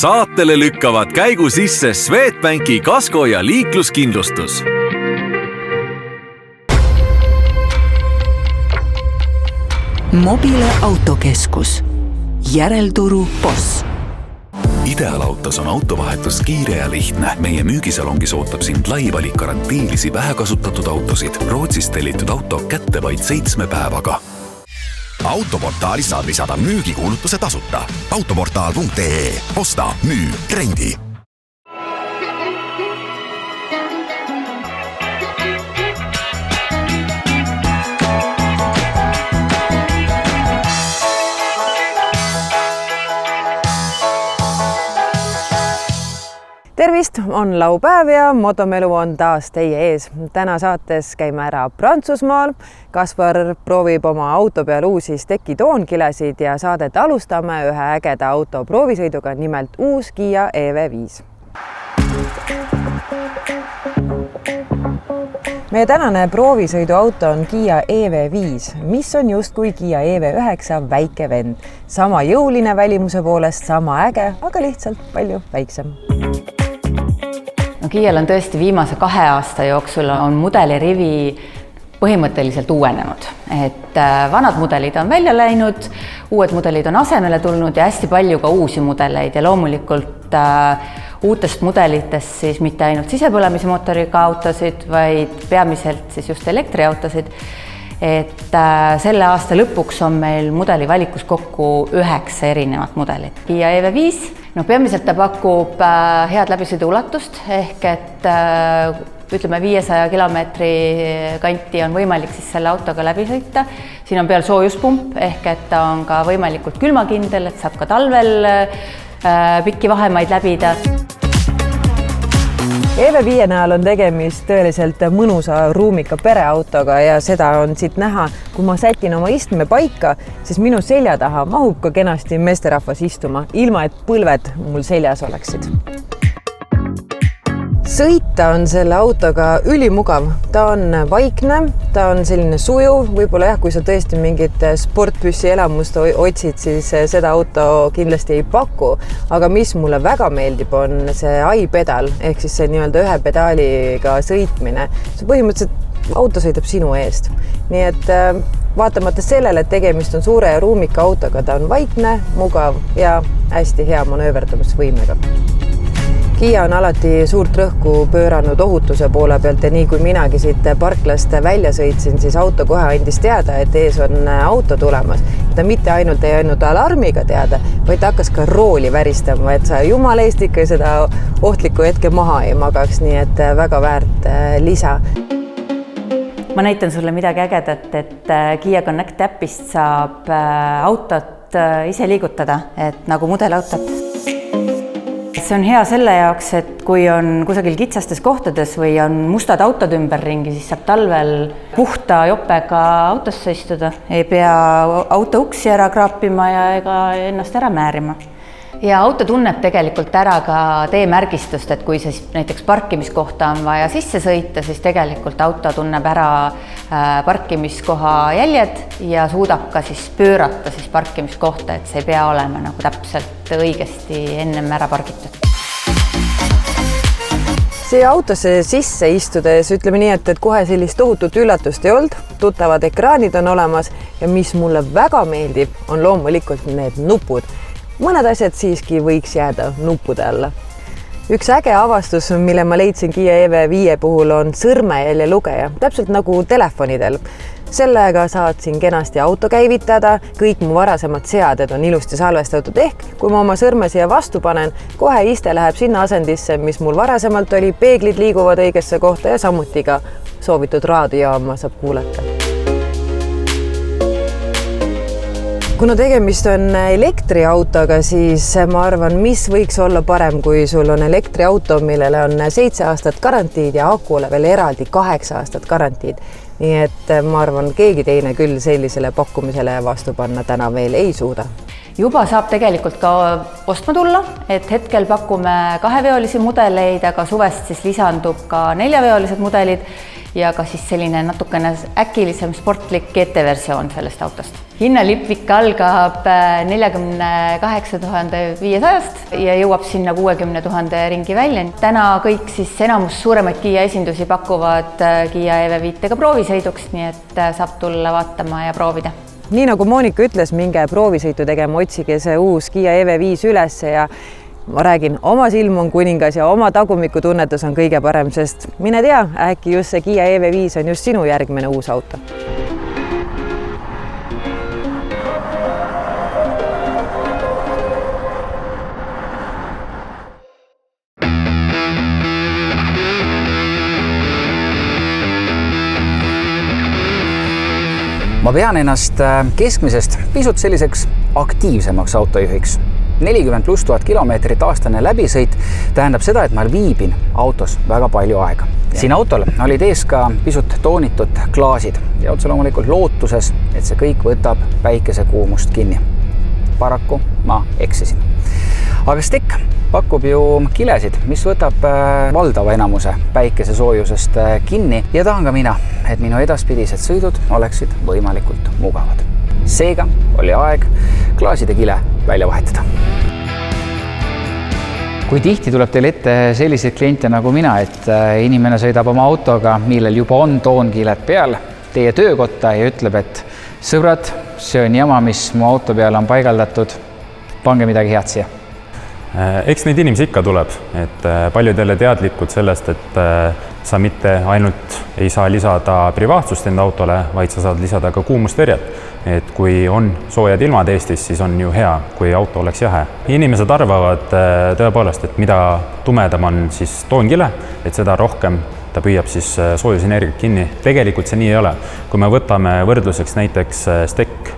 Saatele lükkavad käigu sisse Swedbanki kasko- ja liikluskindlustus. Mobile autokeskus. Järelturu boss. Ideaalautos on autovahetus kiire ja lihtne. Meie müügisalongis ootab sind lai valik garantiilisi vähekasutatud autosid. Rootsist tellitud auto kätte vaid 7 päevaga. Autoportaalis saad lisada müügikuulutuse tasuta. Autoportaal.ee. Osta, müü, rendi. Tervist, on laupäev ja motomelu on taas teie ees. Täna saates käime ära Prantsusmaal. Kaspar proovib oma auto peal uusi stekitoonkilesid ja saadet alustame ühe ägeda auto proovisõiduga, nimelt uus Kia EV5. Meie tänane proovisõiduauto on Kia EV5, mis on justkui Kia EV9 väike vend. Sama jõuline välimuse poolest, sama äge, aga lihtsalt palju väiksem. Kial on tõesti viimase 2 aasta jooksul on mudelirivi põhimõtteliselt uuenenud. Et vanad mudelid on välja läinud, uued mudelid on asemele tulnud ja hästi palju ka uusi mudeleid ja loomulikult uutest mudelitest siis mitte ainult sisepõlemise mootoriga autosid, vaid peamiselt siis just elektriautosid. Et selle aasta lõpuks on meil mudeli valikus kokku 9 erinevat mudelit. Kia EV5, peamiselt ta pakub head läbisõidu ulatust ehk et ütleme 500 kilomeetri kanti on võimalik siis selle autoga läbi sõita. Siin on peal soojuspump ehk et ta on ka võimalikult külmakindel, et saab ka talvel pikki vahemaid läbida. EV5 näol on tegemist tõeliselt mõnusa ruumika pereautoga ja seda on siit näha. Kui ma sätin oma istme paika, siis minu selja taha mahub ka kenasti meesterahvas istuma, ilma et põlved mul seljas oleksid. Sõita on selle autoga ülimugav. Ta on vaikne, ta on selline sujuv, võib-olla kui sa tõesti mingit sportpüssi elamust otsid, siis seda auto kindlasti ei paku. Aga mis mulle väga meeldib, on see ai-pedal, ehk siis see nii-öelda ühe pedaaliga sõitmine. See põhimõtteliselt auto sõidab sinu eest. Nii et vaatamata sellele, et tegemist on suure ja ruumika autoga, ta on vaikne, mugav ja hästi hea manööverdamisvõimega. Kia on alati suurt rõhku pööranud ohutuse poole pealt ja nii kui minagi siit parklast välja sõitsin, siis auto kohe andis teada, et ees on auto tulemas. Ta mitte ainult ei andnud alarmiga teada, vaid ta hakkas ka rooli väristama, et sa jumala eest ikka seda ohtlikku hetke maha ei magaks, nii et väga väärt lisa. Ma näitan sulle midagi ägedat, et Kia Connect äpist saab autot ise liigutada, et nagu mudelautot. See on hea selle jaoks, et kui on kusagil kitsastes kohtades või on mustad autod ümberringi, siis saab talvel puhta jopega autosse istuda. Ei pea auto uksi ära kraapima ja ega ennast ära määrima. Ja auto tunneb tegelikult ära ka teemärgistust, et kui siis näiteks parkimiskohta on vaja sisse sõita, siis tegelikult auto tunneb ära parkimiskoha jäljed ja suudab ka siis pöörata siis parkimiskohta, et see ei pea olema nagu täpselt õigesti ennem ära pargitud. See autosse sisse istudes ütleme nii, et kohe sellist tohutut üllatust ei olnud, tuttavad ekraanid on olemas ja mis mulle väga meeldib, on loomulikult need nupud. Mõned asjad siiski võiks jääda nuppude alla. Üks äge avastus, mille ma leidsin Kia EV5 puhul, on sõrmejälje lugeja, täpselt nagu telefonidel. Sellega saad siin kenasti auto käivitada, kõik mu varasemad seaded on ilusti salvestatud ehk kui ma oma sõrme siia vastu panen, kohe iste läheb sinna asendisse, mis mul varasemalt oli, peeglid liiguvad õigesse kohta ja samuti ka soovitud raadiojaama saab kuulata. Kuna tegemist on elektriautoga, siis ma arvan, mis võiks olla parem, kui sul on elektriauto, millele on 7 aastat garantiid ja akule veel eraldi 8 aastat garantiid. Nii et ma arvan, keegi teine küll sellisele pakkumisele vastu panna täna veel ei suuda. Juba saab tegelikult ka ostma tulla, et hetkel pakume 2-veolisi mudeleid, aga suvest siis lisandub ka 4-veolised mudelid ja ka siis selline natukene äkilisem sportlik GT-versioon sellest autost. Hinnalipik algab 48 500 ja jõuab sinna 60 000 ringi välja. Täna kõik siis enamus suuremaid Kiia esindusi pakuvad Kiia EV5-ga proovisõiduks, nii et saab tulla vaatama ja proovida. Nii nagu Monika ütles, minge proovisõitu tegema, otsige see uus Kiia EV5 üles ja ma räägin, oma silm on kuningas ja oma tagumiku tunnetus on kõige parem, sest mine tea, äkki just see Kiia EV5 on just sinu järgmine uus auto. Ma pean ennast keskmisest pisut selliseks aktiivsemaks autojuhiks. 40 + 1000 kilomeetrit aastane läbisõit tähendab seda, et ma viibin autos väga palju aega. Siin autol olid ees ka pisut toonitud klaasid ja otse loomulikult lootuses, et see kõik võtab päikesekuumust kinni. Paraku ma eksisin. Aga STEK pakub ju kilesid, mis võtab valdava enamuse päikesesoojusest kinni ja tahan ka mina, et minu edaspidised sõidud oleksid võimalikult mugavad. Seega oli aeg klaaside kile välja vahetada. Kui tihti tuleb teil ette selliseid kliente nagu mina, et inimene sõidab oma autoga, millel juba on toonkiled peal, teie töökotta ja ütleb, et sõbrad, see on jama, mis mu auto peale on paigaldatud, pange midagi head siia. Eks neid inimesi ikka tuleb, et paljudele teadlikud sellest, et sa mitte ainult ei saa lisada privaatsust enda autole, vaid sa saad lisada ka kuumustõrjet. Et kui on soojad ilmad Eestis, siis on ju hea, kui auto oleks jahe. Inimesed arvavad tõepoolest, et mida tumedam on siis toonkile, et seda rohkem ta püüab siis soojusenergiat kinni. Tegelikult see nii ei ole. Kui me võtame võrdluseks näiteks STEK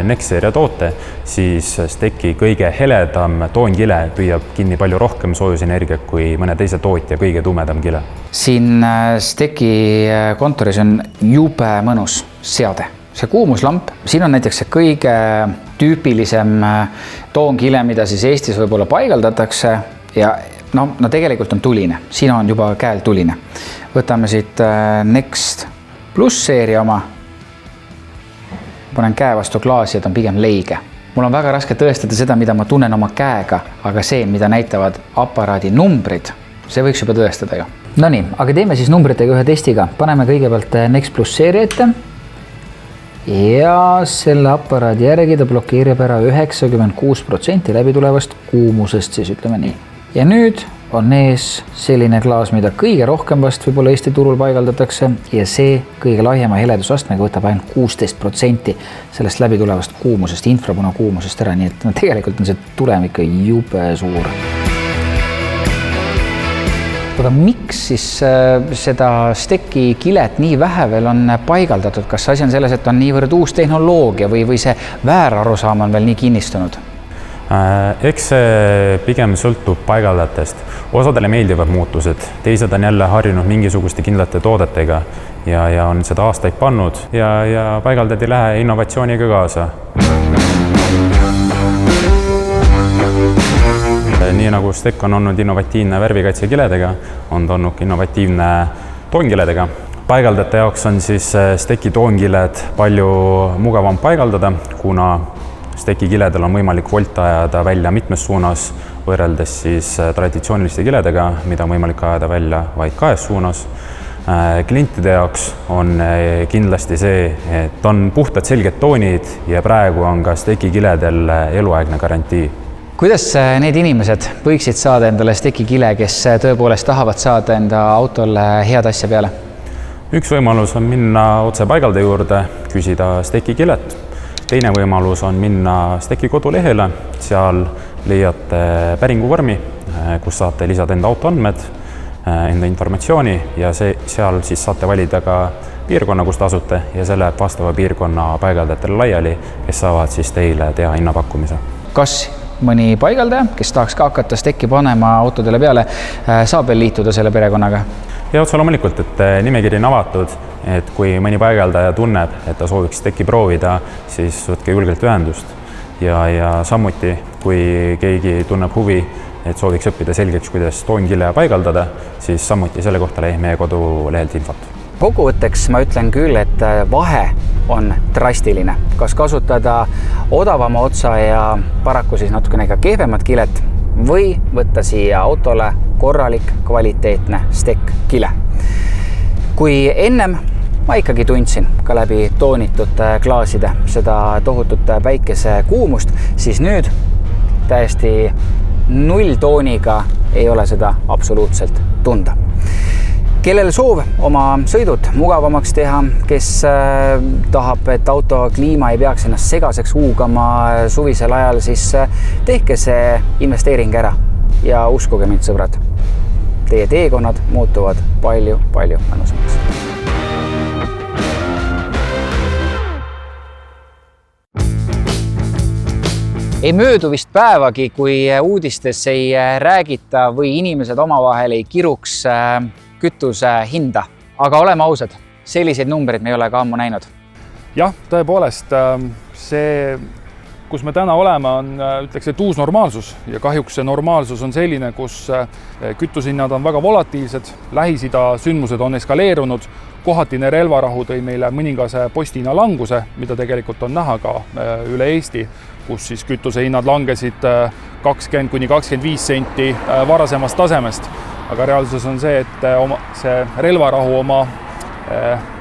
Next-seeria toote, siis STEK-i kõige heledam toonkile püüab kinni palju rohkem soojusenergiat kui mõne teise tootja kõige tumedam kile. Siin STEK-i kontoris on jube mõnus seade. See kuumuslamp, siin on näiteks see kõige tüüpilisem toonkile, mida siis Eestis võib-olla paigaldatakse ja no tegelikult on tuline. Siin on juba käel tuline. Võtame siit Next Plus seeria oma. Panen käe vastu klaasi ja ta on pigem leige. Mul on väga raske tõestada seda, mida ma tunnen oma käega, aga see, mida näitavad aparaadi numbrid, see võiks juba tõestada ju. Nonii, aga teeme siis numbritega ühe testiga. Paneme kõigepealt Next Plus seeria ette. Ja selle aparaadi järgi ta blokeerib ära 96% läbitulevast kuumusest, siis ütleme nii. Ja nüüd on ees selline klaas, mida kõige rohkem vast võib-olla Eesti turul paigaldatakse ja see kõige laiema heledusastmega võtab ainult 16% sellest läbitulevast kuumusest, infrapuna kuumusest ära, nii et tegelikult on see tulem ikka jube suur. Aga miks siis seda STEK-i kilet nii vähe veel on paigaldatud? Kas asi on selles, et on niivõrd uus tehnoloogia või see väärarusaam on veel nii kinnistunud? Eks see pigem sõltub paigaldajatest. Osadele meeldivad muutused, teised on jälle harjunud mingisuguste kindlate toodetega ja on seda aastaid pannud ja paigaldajad ei lähe innovatsiooniga kaasa. Nii nagu STEK on olnud innovatiivne värvikaitse kiledega, on ta olnud innovatiivne toonkiledega. Paigaldajate jaoks on siis STEK-i toonkiled palju mugavam paigaldada, kuna STEK-i kiledel on võimalik volt ajada välja mitmes suunas, võrreldes siis traditsiooniliste kiledega, mida on võimalik ajada välja vaid kahes suunas. Klientide jaoks on kindlasti see, et on puhtad selged toonid ja praegu on ka STEK-i kiledel eluaegne garantii. Kuidas need inimesed võiksid saada endale STEK-i kile, kes tõepoolest tahavad saada enda autole head asja peale? Üks võimalus on minna otse paigaldaja juurde, küsida STEK-i kilet. Teine võimalus on minna STEK-i kodulehele, seal leiate päringuvormi, kus saate lisada enda autoandmed, enda informatsiooni ja seal siis saate valida ka piirkonna, kus te asute ja selle vastava piirkonna paigaldajatele laiali, kes saavad siis teile teha hinnapakkumise. Kas mõni paigaldaja, kes tahaks ka hakata STEK-i panema autodele peale, saab veel liituda selle perekonnaga? Ja otse loomulikult, et nimekiri on avatud, et kui mõni paigaldaja tunneb, et ta sooviks STEK-i proovida, siis võtke julgelt ühendust. Ja samuti, kui keegi tunneb huvi, et sooviks õppida selgeks, kuidas toonkile paigaldada, siis samuti selle kohta leiab meie kodulehelt infot. Kokkuvõtteks ma ütlen küll, et vahe on drastiline. Kas kasutada odavama otsa ja paraku siis natukene ka kehvemat kilet või võtta siia autole korralik kvaliteetne stekk-kile. Kui ennem ma ikkagi tundsin ka läbi toonitud klaaside seda tohutut päikese kuumust, siis nüüd täiesti nulltooniga ei ole seda absoluutselt tunda. Kellel soov oma sõidud mugavamaks teha, kes tahab, et auto kliima ei peaks ennast segaseks huugama suvisel ajal, siis tehke see investeering ära ja uskuge mind, sõbrad, teie teekonnad muutuvad palju mõnusamaks. Ei möödu vist päevagi, kui uudistes ei räägita või inimesed omavahel ei kiruks kütuse hinda. Aga oleme ausad, selliseid numbreid me ei ole ka ammu näinud. Jah, tõepoolest, see, kus me täna oleme, on ütleks, et uus normaalsus ja kahjuks see normaalsus on selline, kus kütusehinnad on väga volatiilsed, Lähis-Ida sündmused on eskaleerunud, kohatine relvarahu tõi meile mõningase postihinna languse, mida tegelikult on näha ka üle Eesti, kus siis kütusehinnad langesid 20–25 senti varasemast tasemest. Aga reaalsus on see, et see relvarahu oma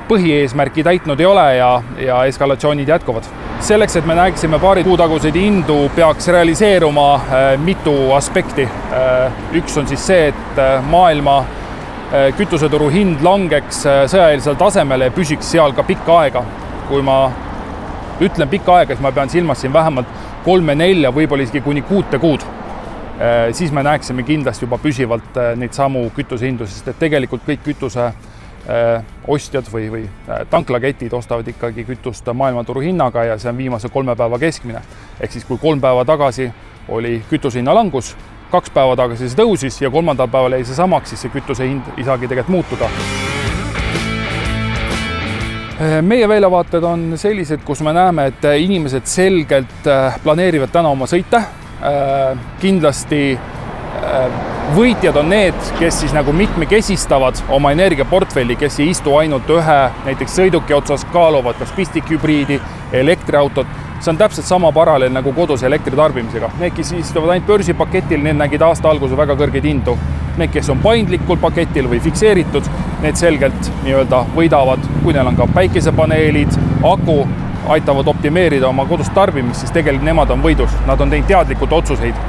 põhieesmärki täitnud ei ole ja eskalatsioonid jätkuvad. Selleks, et me näeksime paari kuutaguseid hindu, peaks realiseeruma mitu aspekti. Üks on siis see, et maailma kütuseturu hind langeks sõjaeelsel tasemele ja püsiks seal ka pikka aega. Kui ma ütlen pikka aega, siis ma pean silmas siin vähemalt 3-4, võib-olla isegi kuni 6 kuud. Siis me näeksime kindlasti juba püsivalt neid samu kütusehindu, sest et tegelikult kõik kütuse ostjad või tanklaketid ostavad ikkagi kütust maailmaturu hinnaga ja see on viimase 3 päeva keskmine. Ehk siis kui 3 päeva tagasi oli kütusehinna langus, 2 päeva tagasi see tõusis ja 3. päeval jäi see samaks, siis see kütuse hind ei saagi tegelikult muutuda. Meie väljavaated on sellised, kus me näeme, et inimesed selgelt planeerivad täna oma sõite. Kindlasti võitjad on need, kes siis nagu mitmekesistavad oma energiaportfelli, kes ei istu ainult ühe näiteks sõiduki otsas, kaaluvad kas pistikhübriidi, elektriautot. See on täpselt sama paralleel nagu kodus elektritarbimisega. Need, kes istuvad ainult börsipaketil, need nägid aasta alguse väga kõrgeid hindu. Need, kes on paindlikul paketil või fikseeritud, need selgelt võidavad, kui neil on ka päikesepaneelid, aku, aitavad optimeerida oma kodust tarbimist, siis tegelikult nemad on võidus. Nad on teinud teadlikult otsuseid.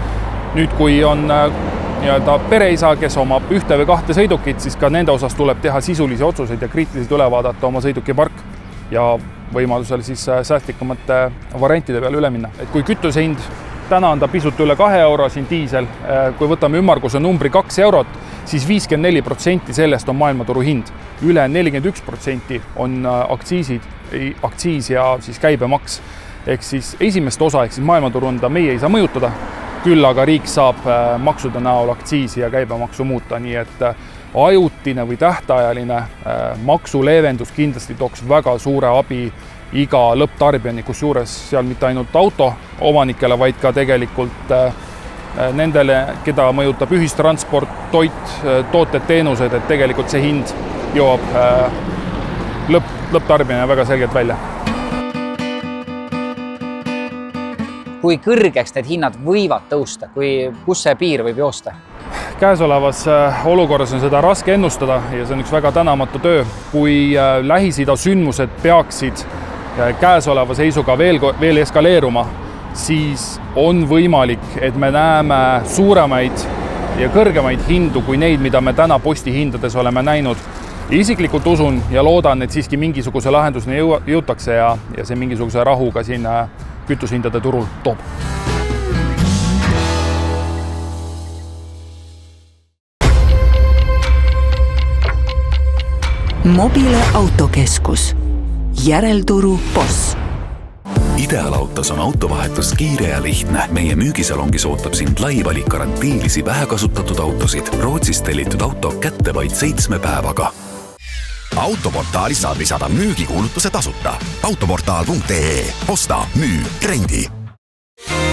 Nüüd, kui on pereisa, kes omab 1 või 2 sõidukit, siis ka nende osas tuleb teha sisulisi otsuseid ja kriitiliselt üle vaadata oma sõidukipark ja võimalusel siis säästlikumate variantide peale üle minna. Et kui kütusehind, täna on ta pisut üle 2 euro siin diisel, kui võtame ümmarguse numbri 2 eurot, siis 54% sellest on maailmaturu hind. Üle 41% on aktsiis ja siis käibemaks. Ehk siis esimest osa, ehk siis maailmaturunda meie ei saa mõjutada, küll aga riik saab maksude näol aktsiisi ja käibemaksu muuta, nii et ajutine või tähtajaline maksuleevendus kindlasti tooks väga suure abi iga lõpptarbijani, kus juures seal mitte ainult auto omanikele, vaid ka tegelikult nendele, keda mõjutab ühistransport, toit, tooted, teenused, et tegelikult see hind jõuab lõpptarbijana väga selgelt välja. Kui kõrgeks need hinnad võivad tõusta, kus see piir võib joosta? Käesolevas olukorras on seda raske ennustada ja see on üks väga tänamatu töö. Kui Lähis-Ida sündmused peaksid käesoleva seisuga veel eskaleeruma, siis on võimalik, et me näeme suuremaid ja kõrgemaid hindu kui neid, mida me täna postihindades oleme näinud. Isiklikult usun ja loodan, et siiski mingisuguse lahenduseni jõutakse ja see mingisuguse rahuga siin kütushindade turul toob. Mobile autokeskus. Järelturu boss. Ideaalautos on autovahetus kiire ja lihtne. Meie müügisalongis ootab sind lai valik garantiilisi vähekasutatud autosid. Rootsist tellitud auto kätte vaid 7 päevaga. Autoportaalis saad lisada müügikuulutuse tasuta. Autoportaal.ee. Osta, müü, rendi.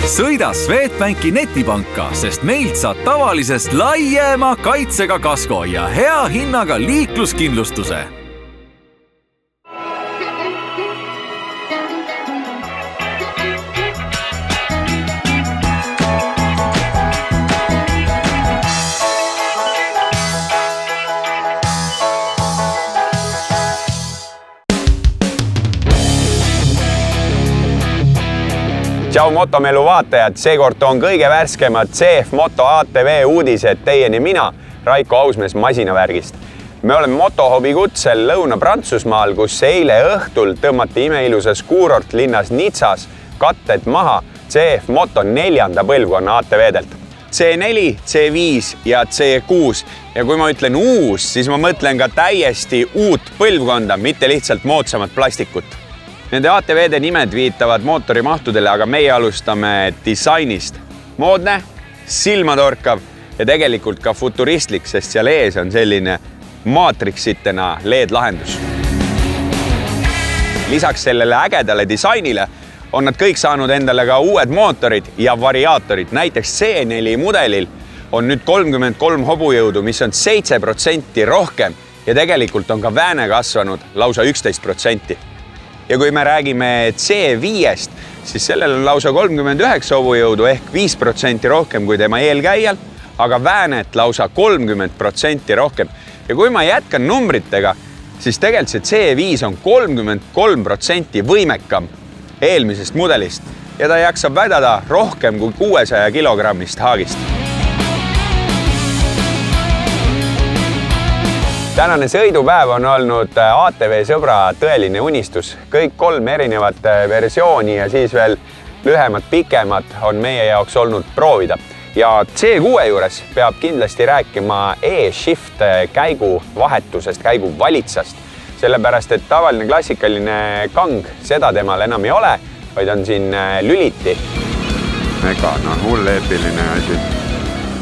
Sõida Swedbanki netipanka, sest meilt saad tavalisest laiema kaitsega kasko ja hea hinnaga liikluskindlustuse. Tšau Motomelu vaatajad, seekord on kõige värskemad CF Moto ATV uudised teieni mina, Raiko Ausmees masinavärgist. Me oleme motohobi kutsel Lõuna-Prantsusmaal, kus eile õhtul tõmmati imeilusas kuurortlinnas Nitsas katted maha CF Moto 4. põlvkonna ATV-delt. C4, C5 ja C6 ja kui ma ütlen uus, siis ma mõtlen ka täiesti uut põlvkonda, mitte lihtsalt moodsamat plastikut. Nende ATV-de nimed viitavad mootorimahtudele, aga meie alustame disainist. Moodne, silmatorkav ja tegelikult ka futuristlik, sest seal ees on selline maatriksitena LED-lahendus. Lisaks sellele ägedale disainile on nad kõik saanud endale ka uued mootorid ja variaatorid. Näiteks C4 mudelil on nüüd 33 hobujõudu, mis on 7% rohkem ja tegelikult on ka vääne kasvanud lausa 11%. Ja kui me räägime C5-st, siis sellel on lausa 39 hobujõudu ehk 5% rohkem kui tema eelkäijal, aga väänet lausa 30% rohkem. Ja kui ma jätkan numbritega, siis tegelikult see C5 on 33% võimekam eelmisest mudelist ja ta jaksab vedada rohkem kui 600 kilogrammist haagist. Tänane sõidupäev on olnud ATV sõbra tõeline unistus. Kõik 3 erinevat versiooni ja siis veel lühemad, pikemad on meie jaoks olnud proovida. Ja C6 juures peab kindlasti rääkima E-Shift käiguvahetusest, käiguvalitsast. Sellepärast, et tavaline klassikaline kang, seda temal enam ei ole, vaid on siin lüliti. Mega, hull eepiline asi.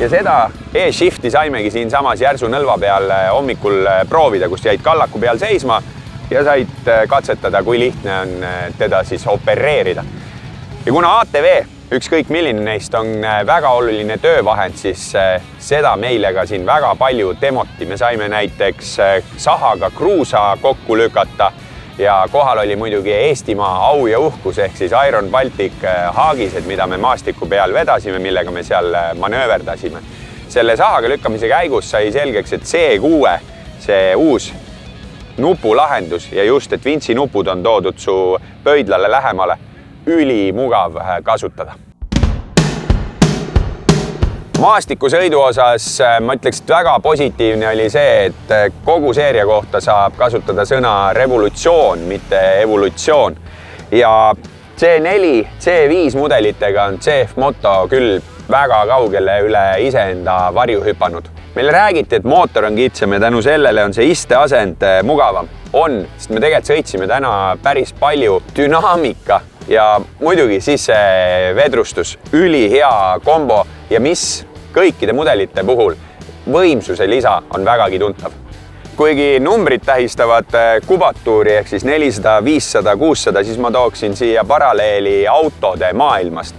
Ja seda E-Shifti saimegi siin samas Järsu nõlva peal hommikul proovida, kus jäid kallaku peal seisma ja said katsetada, kui lihtne on teda siis opereerida. Ja kuna ATV, ükskõik milline neist on väga oluline töövahend, siis seda meile ka siin väga palju demoti. Me saime näiteks sahaga kruusa kokku lükata ja kohal oli muidugi Eestimaa au ja uhkus ehk siis Iron Baltic haagised, mida me maastiku peal vedasime, millega me seal manööverdasime. Selle sahaga lükkamise käigus sai selgeks, et C6, see uus nupulahendus ja just, et vintsi nupud on toodud su pöidlale lähemale, ülimugav kasutada. Maastikusõidu osas ma ütleks, et väga positiivne oli see, et kogu seeria kohta saab kasutada sõna revolutsioon, mitte evolutsioon. Ja C4, C5 mudelitega on CF Moto küll väga kaugele üle iseenda varju hüpanud. Meile räägiti, et mootor on kitsam ja tänu sellele on see isteasend mugavam. On, sest me tegelikult sõitsime täna päris palju dünaamika ja muidugi siis see vedrustus, ülihea kombo ja mis kõikide mudelite puhul võimsuse lisa on vägagi tuntav. Kuigi numbrid tähistavad kubatuuri ehk siis 400, 500, 600, siis ma tooksin siia paralleeli autode maailmast.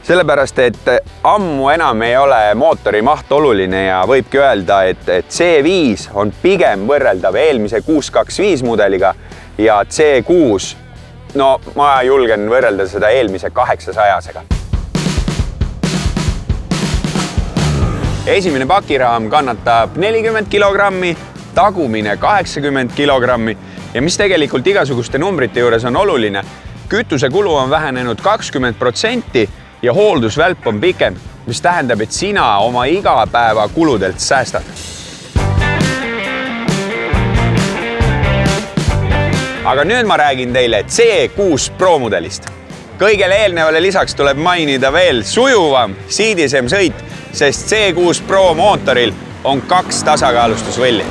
Sellepärast, et ammu enam ei ole mootori maht oluline ja võibki öelda, et C5 on pigem võrreldav eelmise 625 mudeliga ja C6, no ma julgen võrrelda seda eelmise 800-sega. Esimene pakiraam kannatab 40 kilogrammi, tagumine 80 kilogrammi ja mis tegelikult igasuguste numbrite juures on oluline, kütusekulu on vähenenud 20% ja hooldusvälp on pikem, mis tähendab, et sina oma igapäeva kuludelt säästad. Aga nüüd ma räägin teile C6 Pro mudelist. Kõigele eelnevale lisaks tuleb mainida veel sujuvam, siidisem sõit, sest C6 Pro mootoril on 2 tasakaalustusvõlli.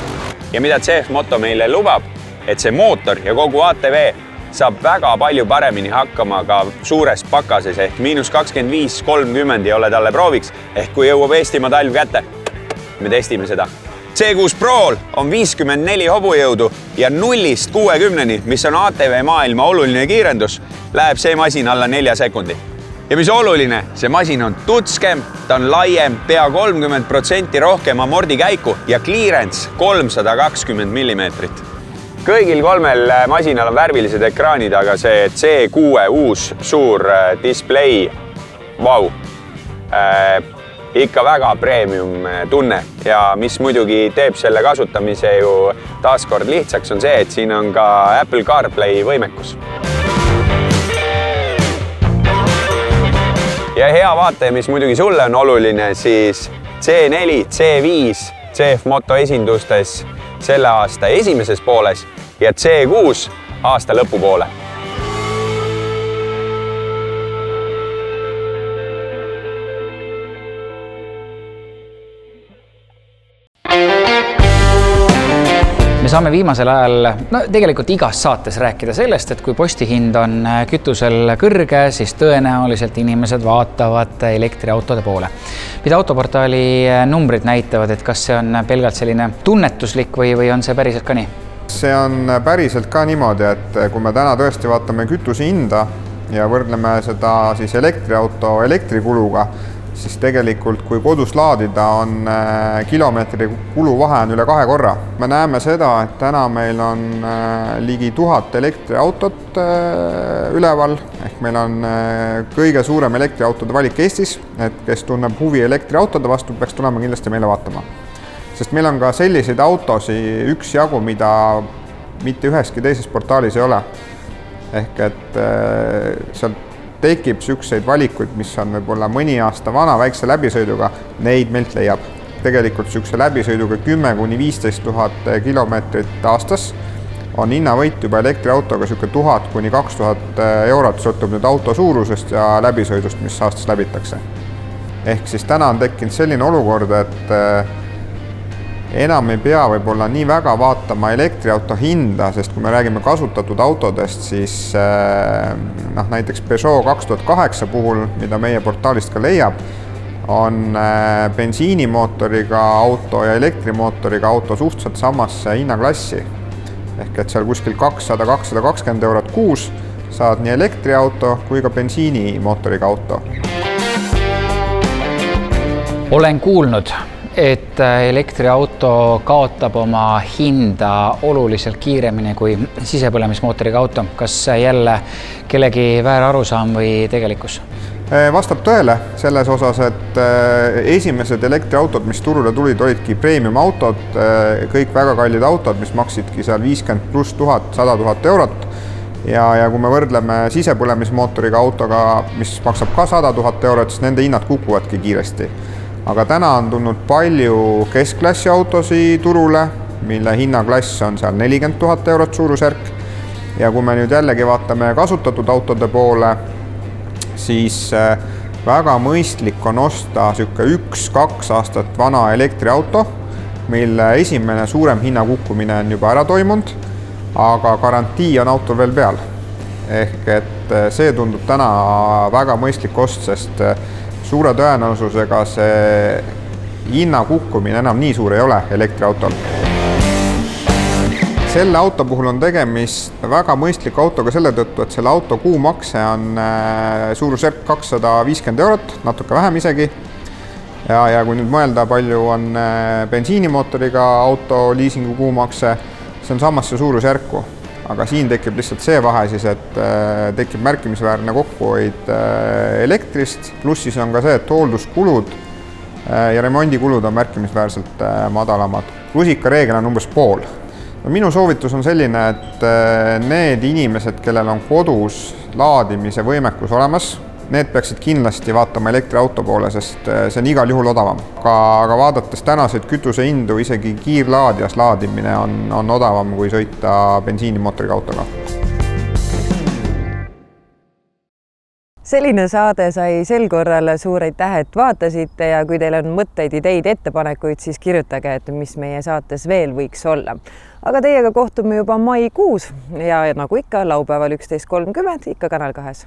Ja mida CF Moto meile lubab, et see mootor ja kogu ATV saab väga palju paremini hakkama ka suures pakases ehk -25-30 ei ole talle prooviks ehk kui jõuab Eestimaa talv kätte. Me testime seda. C6 Pro'l on 54 hobujõudu ja 0-60-ni, mis on ATV maailma oluline kiirendus, läheb see masin alla 4 sekundi. Ja mis oluline, see masin on tutskem, ta on laiem, pea 30% rohkem amordikäiku ja clearance 320 millimeetrit. Kõigil 3 masinal on värvilised ekraanid, aga see C6 uus suur display, vau, ikka väga premium tunne ja mis muidugi teeb selle kasutamise ju taaskord lihtsaks on see, et siin on ka Apple CarPlay võimekus. ja hea vaataja, mis muidugi sulle on oluline, siis C4, C5 CF Moto esindustes selle aasta esimeses pooles ja C6 aasta lõpupoole. Me saame viimasel ajal, tegelikult igas saates rääkida sellest, et kui postihind on kütusel kõrge, siis tõenäoliselt inimesed vaatavad elektriautode poole. Mida autoportaali numbrid näitavad, et kas see on pelgalt selline tunnetuslik või on see päriselt ka nii? See on päriselt ka niimoodi, et kui me täna tõesti vaatame kütuse hinda ja võrdleme seda siis elektriauto elektrikuluga, siis tegelikult kui kodus laadida on kilomeetri kuluvahe on üle 2 korra. Me näeme seda, et täna meil on ligi 1000 elektriautot üleval, ehk meil on kõige suurem elektriautode valik Eestis, et kes tunneb huvi elektriautode vastu, peaks tulema kindlasti meile vaatama. Sest meil on ka selliseid autosi üksjagu, mida mitte üheski teises portaalis ei ole. Ehk et sealt tekib sükseid valikuid, mis on võib-olla mõni aasta vana väikse läbisõiduga, neid meilt leiab. Tegelikult sükse läbisõiduga 10–15 000 kilomeetrit aastas on hinnavõit juba elektriautoga süke 1000 kuni 2000 eurot, sõltub nüüd auto suurusest ja läbisõidust, mis aastas läbitakse. Ehk siis täna on tekkinud selline olukord, et enam ei pea võib-olla nii väga vaatama elektriauto hinda, sest kui me räägime kasutatud autodest, siis näiteks Peugeot 2008 puhul, mida meie portaalist ka leiab, on bensiinimootoriga auto ja elektrimootoriga auto suhteliselt samasse hinnaklassi. Ehk et seal kuskil 200–220 eurot kuus saad nii elektriauto kui ka bensiinimootoriga auto. Olen kuulnud, et elektriauto kaotab oma hinda oluliselt kiiremini kui sisepõlemismootoriga auto. Kas jälle kellegi väär arusaam või tegelikkus? Vastab tõele selles osas, et esimesed elektriautod, mis turule tulid, olidki premium autod, kõik väga kallid autod, mis maksidki seal 50 pluss 1000, 100 000 eurot. Ja kui me võrdleme sisepõlemismootoriga autoga, mis maksab ka 100 000 eurot, siis nende hinnad kukuvadki kiiresti. Aga täna on tulnud palju keskklassi autosi turule, mille hinnaklass on seal 40 000 eurot suurusjärk. Ja kui me nüüd jällegi vaatame kasutatud autode poole, siis väga mõistlik on osta 1–2 aastat vana elektriauto, mille esimene suurem hinnakukkumine on juba ära toimunud, aga garantii on autol veel peal. Ehk et see tundub täna väga mõistlik ost, sest suure tõenäosusega see hinna kukkumine enam nii suur ei ole elektriautol. Selle auto puhul on tegemist väga mõistliku autoga selle tõttu, et selle auto kuumakse on suurusjärk 250 eurot, natuke vähem isegi. Ja kui nüüd mõelda, palju on bensiinimootoriga auto liisingu kuumakse, see on samasse suurusjärku. Aga siin tekib lihtsalt see vahe siis, et tekib märkimisväärne kokkuhoid elektrist, pluss siis on ka see, et hoolduskulud ja remondikulud on märkimisväärselt madalamad. Rusikareegel on umbes pool. Minu soovitus on selline, et need inimesed, kellel on kodus laadimise võimekus olemas, need peaksid kindlasti vaatama elektriauto poole, sest see on igal juhul odavam. Aga vaadates tänaseid kütusehindu, isegi kiirlaadijas laadimine on odavam kui sõita bensiinimootoriga autoga. Selline saade sai sel korral, suur aitäh, et vaatasite ja kui teil on mõtteid, ideid, ettepanekuid, siis kirjutage, et mis meie saates veel võiks olla. Aga teiega kohtume juba maikuus ja nagu ikka laupäeval 11.30 ikka Kanal 2.